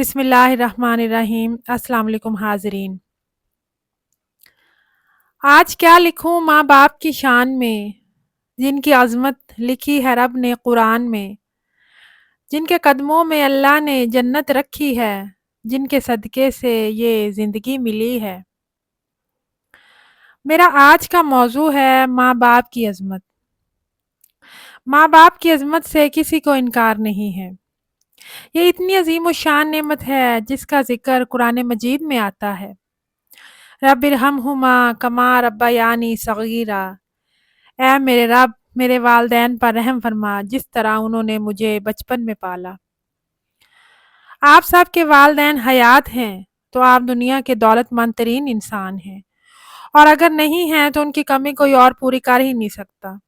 बिस्मिल्लाहिर्रहमानिर्रहीम। अस्सलाम वालेकुम हाज़रीन। आज क्या लिखूं माँ बाप की शान में, जिनकी अज़मत लिखी है रब ने कुरान में, जिनके कदमों में अल्लाह ने जन्नत रखी है, जिनके सदक़े से ये ज़िंदगी मिली है। मेरा आज का मौज़ू है माँ बाप की अज़मत। माँ बाप की अज़मत से किसी को इनकार नहीं है। ये इतनी अज़ीम शान नेमत है जिसका ज़िक्र कुरान मजीद में आता है। रब्बिरहमहुमा कमा रब्बयानी सगीरा। ऐ मेरे रब, मेरे वालदैन पर रहम फरमा जिस तरह उन्होंने मुझे बचपन में पाला। आप सब के वालदैन हयात हैं तो आप दुनिया के दौलतमंद तरीन इंसान हैं, और अगर नहीं हैं तो उनकी कमी कोई और पूरी कर ही नहीं सकता।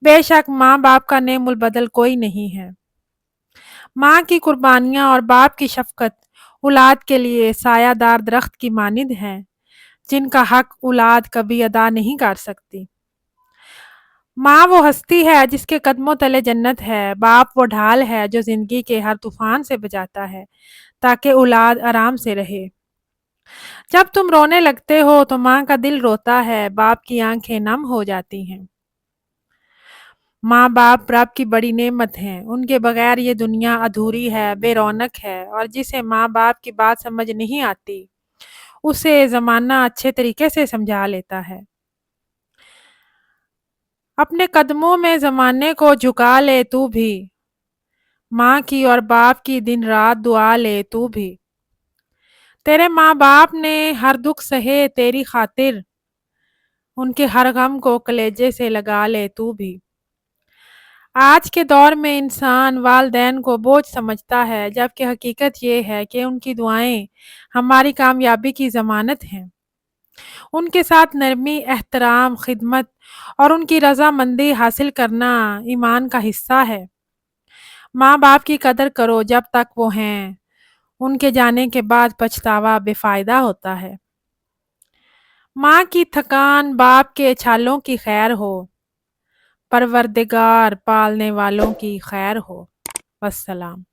बेशक माँ बाप का नेमुल बदल कोई नहीं है। माँ की कुर्बानियाँ और बाप की शफ़क़त औलाद के लिए सायादार दरख्त की मानिंद हैं, जिनका हक औलाद कभी अदा नहीं कर सकती। माँ वो हस्ती है जिसके कदमों तले जन्नत है। बाप वो ढाल है जो ज़िंदगी के हर तूफ़ान से बचाता है ताकि औलाद आराम से रहे। जब तुम रोने लगते हो तो माँ का दिल रोता है, बाप की आंखें नम हो जाती हैं। माँ बाप रब की बड़ी नेमत हैं, उनके बगैर ये दुनिया अधूरी है, बेरौनक है, और जिसे माँ बाप की बात समझ नहीं आती उसे ज़माना अच्छे तरीके से समझा लेता है। अपने कदमों में ज़माने को झुका ले तू भी, माँ की और बाप की दिन रात दुआ ले तू भी। तेरे माँ बाप ने हर दुख सहे तेरी खातिर, उनके हर गम को कलेजे से लगा ले तू भी। आज के दौर में इंसान वालदैन को बोझ समझता है, जबकि हकीकत ये है कि उनकी दुआएं हमारी कामयाबी की ज़मानत हैं। उनके साथ नरमी, एहतराम, खिदमत और उनकी रज़ामंदी हासिल करना ईमान का हिस्सा है। माँ बाप की कदर करो जब तक वो हैं, उनके जाने के बाद पछतावा बेफ़ायदा होता है। माँ की थकान बाप के छालों की खैर हो, परवरदिगार पालने वालों की खैर हो। वस्सलाम।